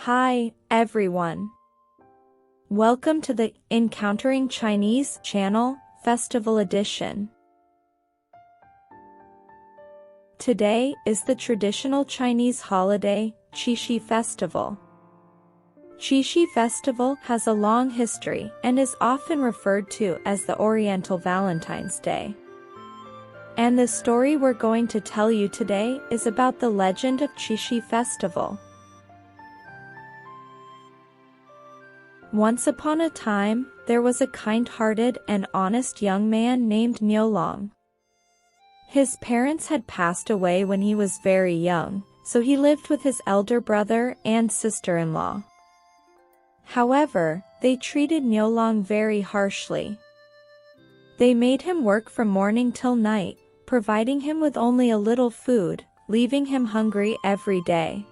Hi, everyone. Welcome to the Encountering Chinese channel, Festival Edition. Today is the traditional Chinese holiday, Qixi Festival. Qixi Festival has a long history and is often referred to as the Oriental Valentine's Day. And the story we're going to tell you today is about the legend of Qixi Festival. Once upon a time, there was a kind-hearted and honest young man named Niulong. His parents had passed away when he was very young, so he lived with his elder brother and sister-in-law. However, they treated Niulong very harshly. They made him work from morning till night, providing him with only a little food, leaving him hungry every day.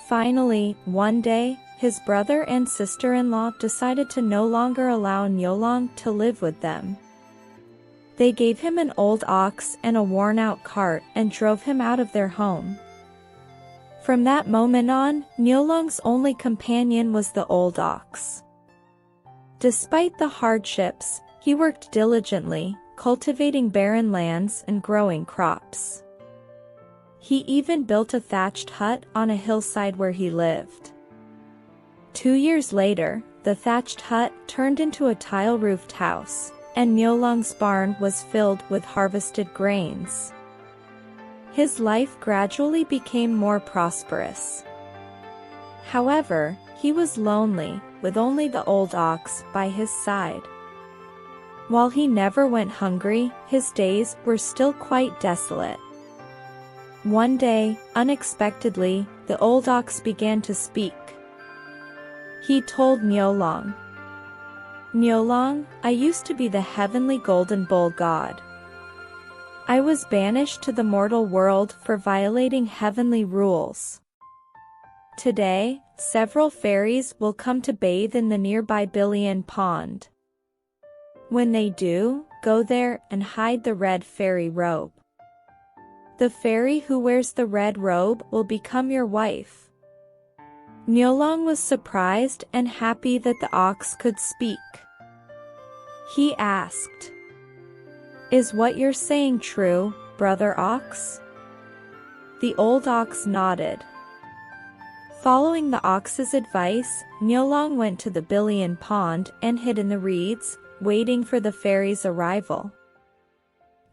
Finally, one day, his brother and sister-in-law decided to no longer allow Niulong to live with them. They gave him an old ox and a worn-out cart and drove him out of their home. From that moment on, Niulong's only companion was the old ox. Despite the hardships, he worked diligently, cultivating barren lands and growing crops. He even built a thatched hut on a hillside where he lived. 2 years later, the thatched hut turned into a tile-roofed house, and Niulong's barn was filled with harvested grains. His life gradually became more prosperous. However, he was lonely, with only the old ox by his side. While he never went hungry, his days were still quite desolate. One day, unexpectedly, the old ox began to speak. He told Niulong, "Niulong, I used to be the heavenly golden bull god. I was banished to the mortal world for violating heavenly rules. Today, several fairies will come to bathe in the nearby Billion Pond. When they do, go there and hide the red fairy robe. The fairy who wears the red robe will become your wife." Niulong was surprised and happy that the ox could speak. He asked, "Is what you're saying true, brother ox?" The old ox nodded. Following the ox's advice, Niulong went to the Billion Pond and hid in the reeds, waiting for the fairy's arrival.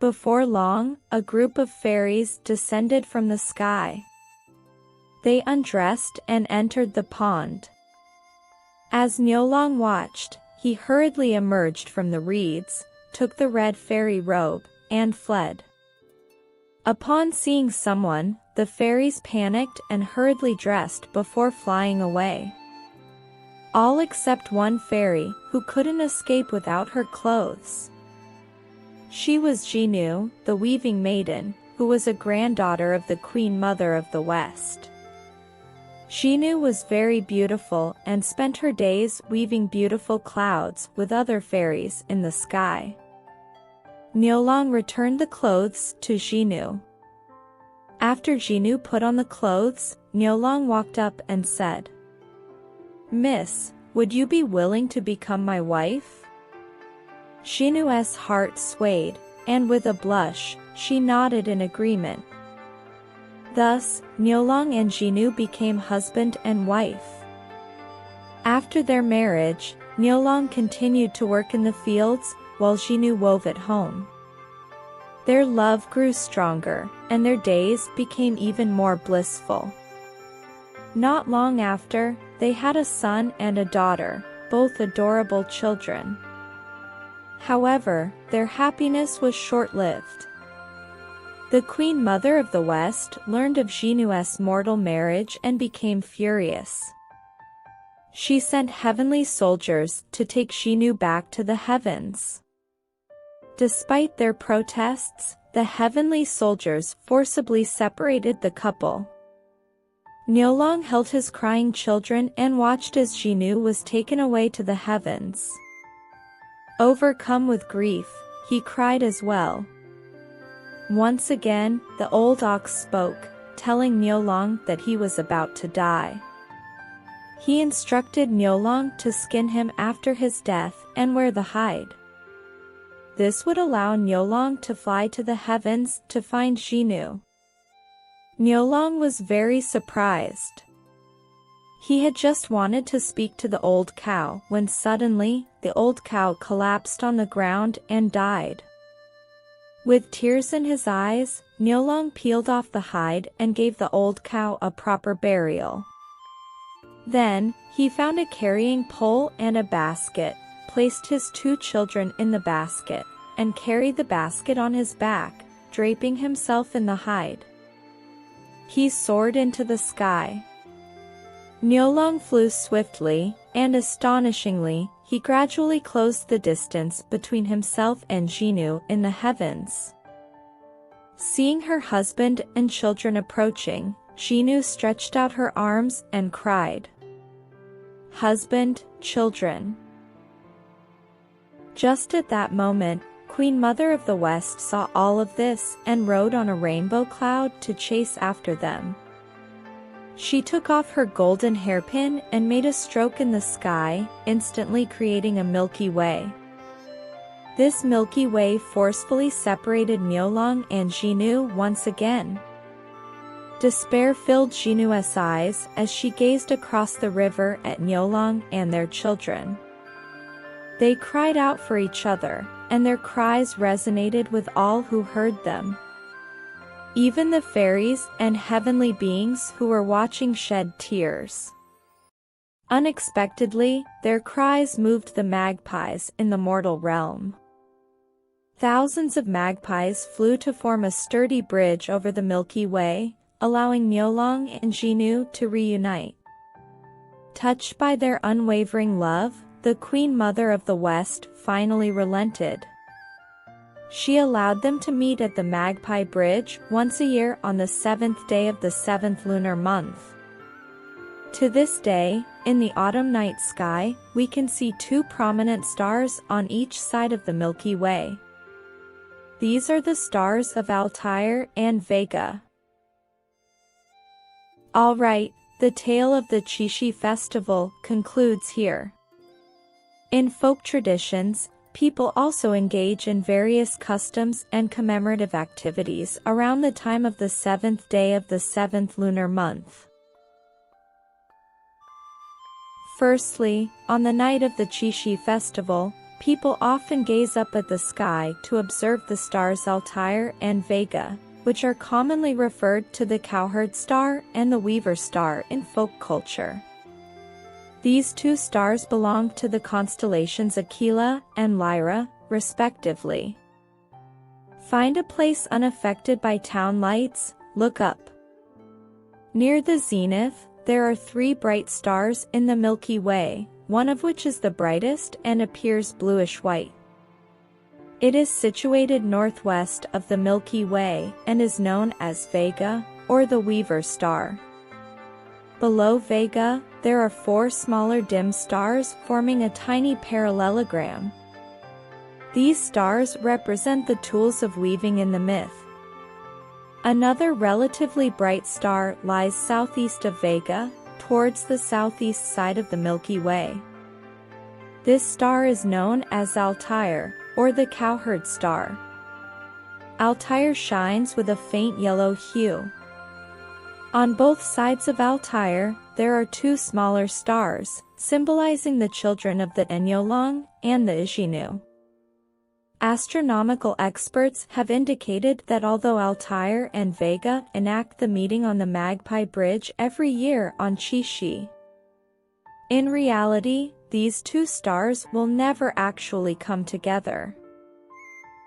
Before long, a group of fairies descended from the sky. They undressed and entered the pond. As Niulong watched, he hurriedly emerged from the reeds, took the red fairy robe, and fled. Upon seeing someone, the fairies panicked and hurriedly dressed before flying away. All except one fairy, who couldn't escape without her clothes. She was Jinu, the weaving maiden, who was a granddaughter of the Queen Mother of the West. Jinu was very beautiful and spent her days weaving beautiful clouds with other fairies in the sky. Niulong returned the clothes to Jinu. After Jinu put on the clothes, Niulong walked up and said, "Miss, would you be willing to become my wife?" Jinu's heart swayed, and with a blush, she nodded in agreement. Thus, Niulong and Jinu became husband and wife. After their marriage, Niulong continued to work in the fields, while Jinu wove at home. Their love grew stronger, and their days became even more blissful. Not long after, they had a son and a daughter, both adorable children. However, their happiness was short-lived. The Queen Mother of the West learned of Jinu's mortal marriage and became furious. She sent heavenly soldiers to take Jinu back to the heavens. Despite their protests, the heavenly soldiers forcibly separated the couple. Niulong held his crying children and watched as Jinu was taken away to the heavens. Overcome with grief, he cried as well. Once again, the old ox spoke, telling Niulong that he was about to die. He instructed Niulong to skin him after his death and wear the hide. This would allow Niulong to fly to the heavens to find Xinu. Niulong was very surprised. He had just wanted to speak to the old cow when suddenly, the old cow collapsed on the ground and died. With tears in his eyes, Niulong peeled off the hide and gave the old cow a proper burial. Then, he found a carrying pole and a basket, placed his 2 children in the basket, and carried the basket on his back, draping himself in the hide. He soared into the sky. Niulong flew swiftly, and astonishingly, he gradually closed the distance between himself and Xinu in the heavens. Seeing her husband and children approaching, Xinu stretched out her arms and cried, "Husband, children." Just at that moment, Queen Mother of the West saw all of this and rode on a rainbow cloud to chase after them. She took off her golden hairpin and made a stroke in the sky, instantly creating a Milky Way. This Milky Way forcefully separated Niulong and Xinu once again. Despair filled Xinu's eyes as she gazed across the river at Niulong and their children. They cried out for each other, and their cries resonated with all who heard them. Even the fairies and heavenly beings who were watching shed tears. Unexpectedly, their cries moved the magpies in the mortal realm. Thousands of magpies flew to form a sturdy bridge over the Milky Way, allowing Niulong and Xinu to reunite. Touched by their unwavering love, the Queen Mother of the West finally relented. She allowed them to meet at the Magpie Bridge once a year on the 7th day of the 7th lunar month. To this day, in the autumn night sky, we can see 2 prominent stars on each side of the Milky Way. These are the stars of Altair and Vega. Alright, the tale of the Qixi festival concludes here. In folk traditions, people also engage in various customs and commemorative activities around the time of the 7th day of the 7th lunar month. Firstly, on the night of the Qixi festival, people often gaze up at the sky to observe the stars Altair and Vega, which are commonly referred to the cowherd star and the weaver star in folk culture. These 2 stars belong to the constellations Aquila and Lyra, respectively. Find a place unaffected by town lights, look up. Near the zenith, there are 3 bright stars in the Milky Way, one of which is the brightest and appears bluish-white. It is situated northwest of the Milky Way and is known as Vega, or the Weaver Star. Below Vega, there are 4 smaller dim stars forming a tiny parallelogram. These stars represent the tools of weaving in the myth. Another relatively bright star lies southeast of Vega, towards the southeast side of the Milky Way. This star is known as Altair, or the cowherd star. Altair shines with a faint yellow hue. On both sides of Altair, there are 2 smaller stars, symbolizing the children of the Niulong and the Xinu. Astronomical experts have indicated that although Altair and Vega enact the meeting on the Magpie Bridge every year on Qixi, in reality, these 2 stars will never actually come together.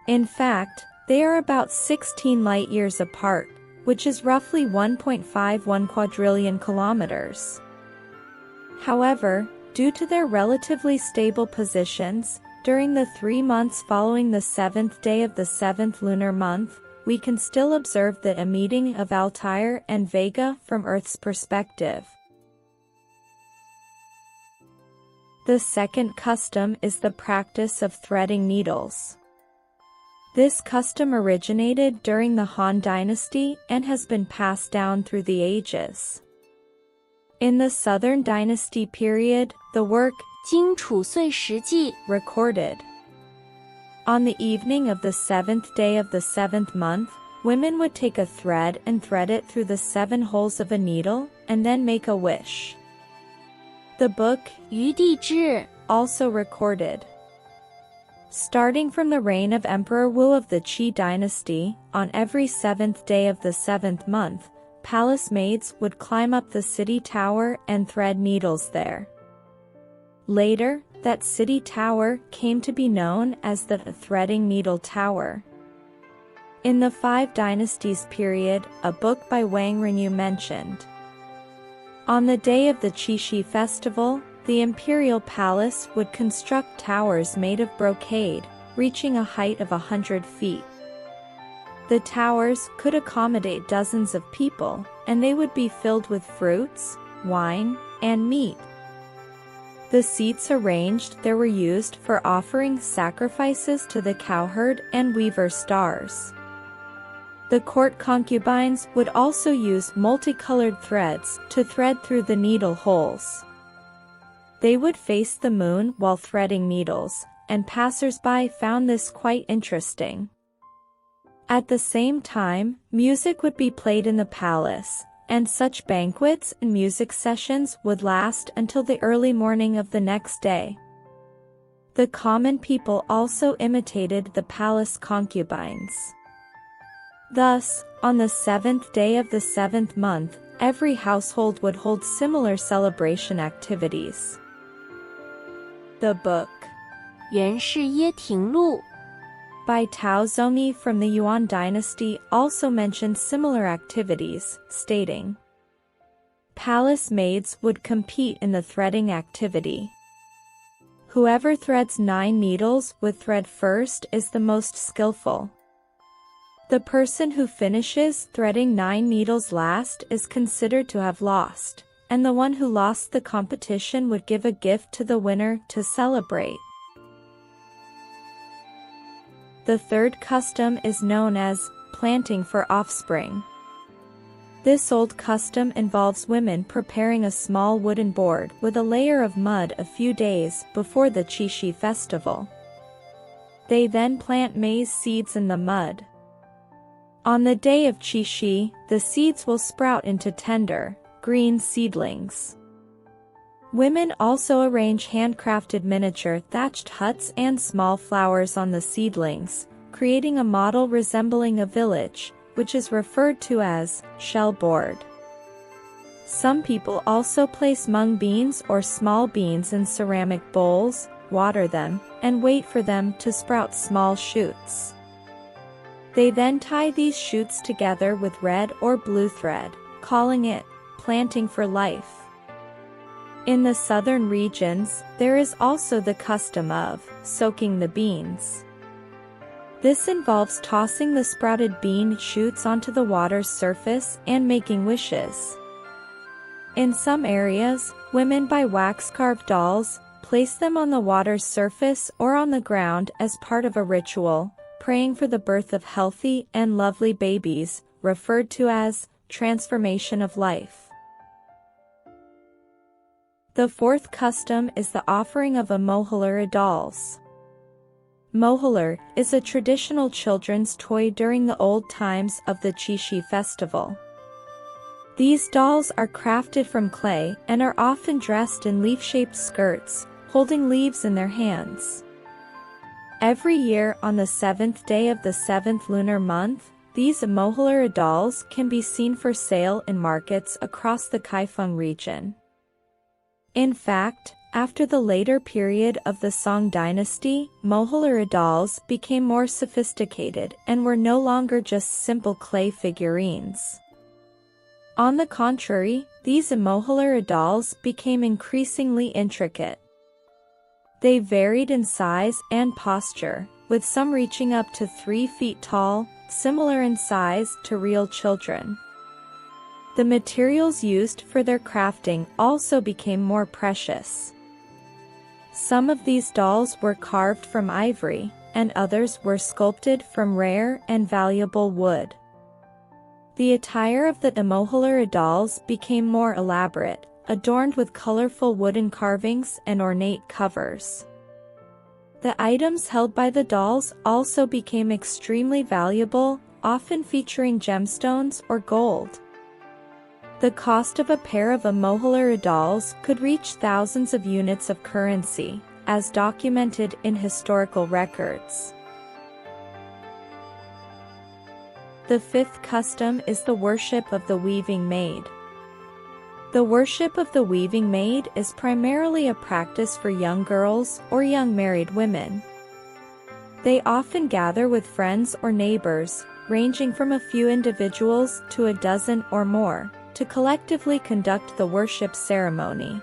In fact, they are about 16 light-years apart, which is roughly 1.51 quadrillion kilometers. However, due to their relatively stable positions, during the 3 months following the 7th day of the 7th lunar month, we can still observe the meeting of Altair and Vega from Earth's perspective. The second custom is the practice of threading needles. This custom originated during the Han Dynasty and has been passed down through the ages. In the Southern Dynasty period, the work 经处岁时记 recorded. On the evening of the 7th day of the 7th month, women would take a thread and thread it through the 7 holes of a needle, and then make a wish. The book 余地志 also recorded. Starting from the reign of Emperor Wu of the Qi dynasty, on every 7th day of the 7th month, palace maids would climb up the city tower and thread needles there. Later, that city tower came to be known as the Threading Needle Tower. In the 5 Dynasties period, a book by Wang Renyu mentioned. On the day of the Qixi festival, the imperial palace would construct towers made of brocade, reaching a height of 100 feet. The towers could accommodate dozens of people, and they would be filled with fruits, wine, and meat. The seats arranged there were used for offering sacrifices to the cowherd and weaver stars. The court concubines would also use multicolored threads to thread through the needle holes. They would face the moon while threading needles, and passers-by found this quite interesting. At the same time, music would be played in the palace, and such banquets and music sessions would last until the early morning of the next day. The common people also imitated the palace concubines. Thus, on the 7th day of the 7th month, every household would hold similar celebration activities. The book 源氏耶庭录 by Tao Zongyi from the Yuan dynasty also mentioned similar activities, stating, palace maids would compete in the threading activity. Whoever threads 9 needles with thread first is the most skillful. The person who finishes threading 9 needles last is considered to have lost, and the one who lost the competition would give a gift to the winner to celebrate. The third custom is known as planting for offspring. This old custom involves women preparing a small wooden board with a layer of mud a few days before the Qixi festival. They then plant maize seeds in the mud. On the day of Qixi, the seeds will sprout into tender, green seedlings. Women also arrange handcrafted miniature thatched huts and small flowers on the seedlings, creating a model resembling a village, which is referred to as shell board. Some people also place mung beans or small beans in ceramic bowls, water them, and wait for them to sprout small shoots. They then tie these shoots together with red or blue thread, calling it planting for life. In the southern regions, there is also the custom of soaking the beans. This involves tossing the sprouted bean shoots onto the water's surface and making wishes. In some areas, women buy wax-carved dolls, place them on the water's surface or on the ground as part of a ritual, praying for the birth of healthy and lovely babies, referred to as transformation of life. The fourth custom is the offering of a mohalera dolls. Mohalera is a traditional children's toy during the old times of the Qixi festival. These dolls are crafted from clay and are often dressed in leaf-shaped skirts, holding leaves in their hands. Every year on the 7th day of the 7th lunar month, these mohalera dolls can be seen for sale in markets across the Kaifeng region. In fact, after the later period of the Song dynasty, mohalera dolls became more sophisticated and were no longer just simple clay figurines. On the contrary, these mohalera dolls became increasingly intricate. They varied in size and posture, with some reaching up to 3 feet tall, similar in size to real children. The materials used for their crafting also became more precious. Some of these dolls were carved from ivory, and others were sculpted from rare and valuable wood. The attire of the mohalera dolls became more elaborate, adorned with colorful wooden carvings and ornate covers. The items held by the dolls also became extremely valuable, often featuring gemstones or gold. The cost of a pair of mohalera dolls could reach thousands of units of currency, as documented in historical records. The fifth custom is the worship of the weaving maid. The worship of the weaving maid is primarily a practice for young girls or young married women. They often gather with friends or neighbors, ranging from a few individuals to a dozen or more, to collectively conduct the worship ceremony.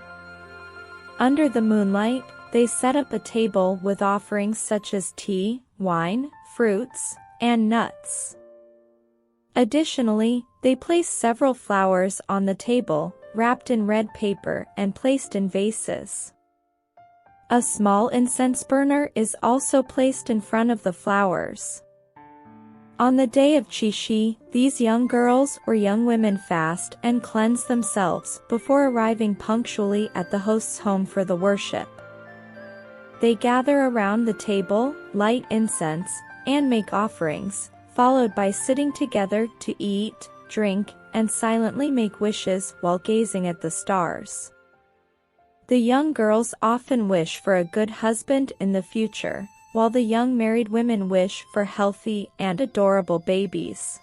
Under the moonlight, they set up a table with offerings such as tea, wine, fruits, and nuts. Additionally, they place several flowers on the table, wrapped in red paper and placed in vases. A small incense burner is also placed in front of the flowers. On the day of Qixi, these young girls or young women fast and cleanse themselves before arriving punctually at the host's home for the worship. They gather around the table, light incense, and make offerings, followed by sitting together to eat, drink, and silently make wishes while gazing at the stars. The young girls often wish for a good husband in the future, while the young married women wish for healthy and adorable babies.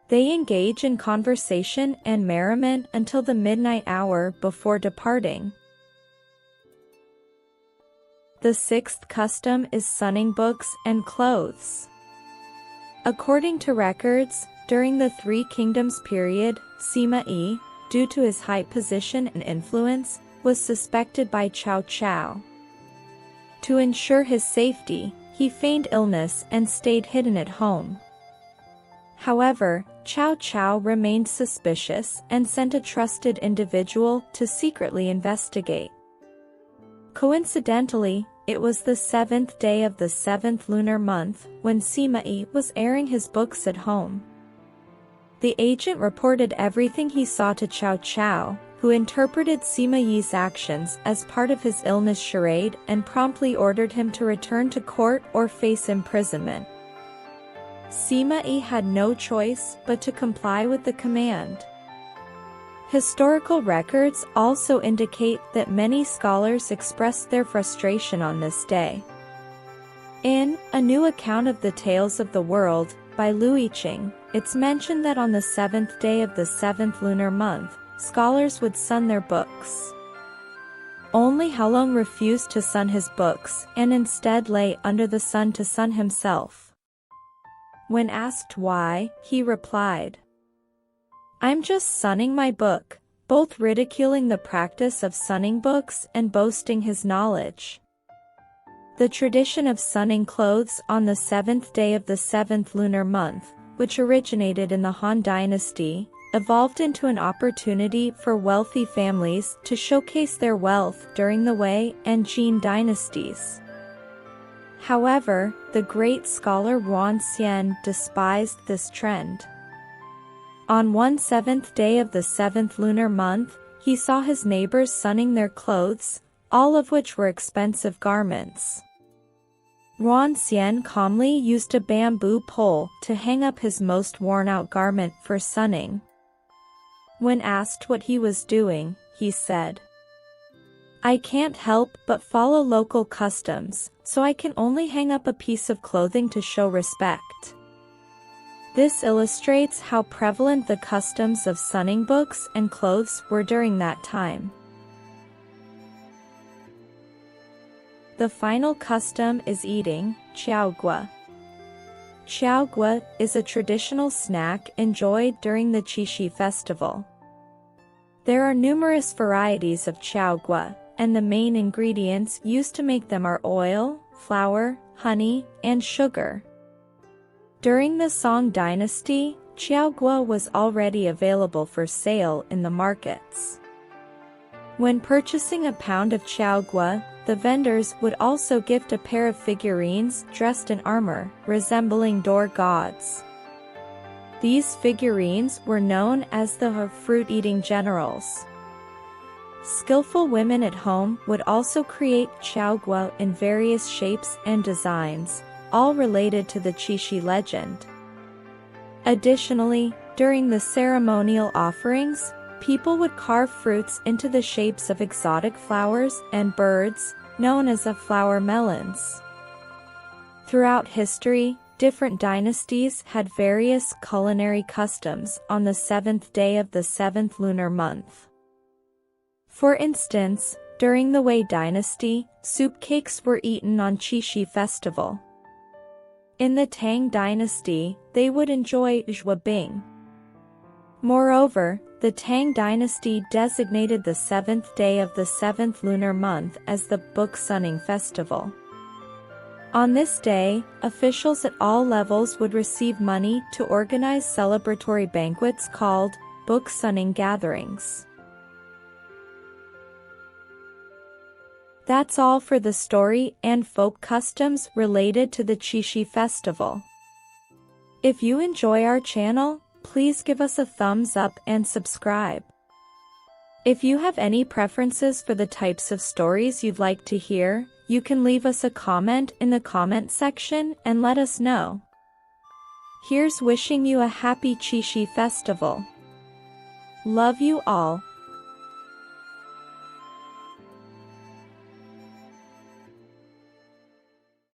They engage in conversation and merriment until the midnight hour before departing. The sixth custom is sunning books and clothes. According to records, during the Three Kingdoms period, Sima Yi, due to his high position and influence, was suspected by Cao Cao. To ensure his safety, he feigned illness and stayed hidden at home. However, Cao Cao remained suspicious and sent a trusted individual to secretly investigate. Coincidentally, it was the 7th day of the 7th lunar month when Sima Yi was airing his books at home. The agent reported everything he saw to Cao Cao, who interpreted Sima Yi's actions as part of his illness charade and promptly ordered him to return to court or face imprisonment. Sima Yi had no choice but to comply with the command. Historical records also indicate that many scholars expressed their frustration on this day. In A New Account of the Tales of the World, by Lu Yiqing, it's mentioned that on the 7th day of the 7th lunar month, scholars would sun their books. Only Halong refused to sun his books and instead lay under the sun to sun himself. When asked why, he replied, "I'm just sunning my book," both ridiculing the practice of sunning books and boasting his knowledge. The tradition of sunning clothes on the 7th day of the 7th lunar month, which originated in the Han Dynasty, evolved into an opportunity for wealthy families to showcase their wealth during the Wei and Jin dynasties. However, the great scholar Yuan Xian despised this trend. On one 7th day of the 7th lunar month, he saw his neighbors sunning their clothes, all of which were expensive garments. Yuan Xian calmly used a bamboo pole to hang up his most worn-out garment for sunning. When asked what he was doing, he said, "I can't help but follow local customs, so I can only hang up a piece of clothing to show respect." This illustrates how prevalent the customs of sunning books and clothes were during that time. The final custom is eating chaogua. Chaogua is a traditional snack enjoyed during the Qixi festival. There are numerous varieties of chaogua, and the main ingredients used to make them are oil, flour, honey, and sugar. During the Song dynasty, chaogua was already available for sale in the markets. When purchasing a pound of chaogua, the vendors would also gift a pair of figurines dressed in armor, resembling door gods. These figurines were known as the fruit-eating generals. Skillful women at home would also create chaogua in various shapes and designs, all related to the Qixi legend. Additionally, during the ceremonial offerings, people would carve fruits into the shapes of exotic flowers and birds, known as flower melons. Throughout history, different dynasties had various culinary customs on the 7th day of the 7th lunar month. For instance, during the Wei dynasty, soup cakes were eaten on Qixi festival. In the Tang dynasty, they would enjoy zhuabing. Moreover, the Tang dynasty designated the 7th day of the 7th lunar month as the Book Sunning Festival. On this day, officials at all levels would receive money to organize celebratory banquets called Book Sunning gatherings. That's all for the story and folk customs related to the Qixi festival. If you enjoy our channel, please give us a thumbs up and subscribe. If you have any preferences for the types of stories you'd like to hear, you can leave us a comment in the comment section and let us know. Here's wishing you a happy Qixi festival. Love you all.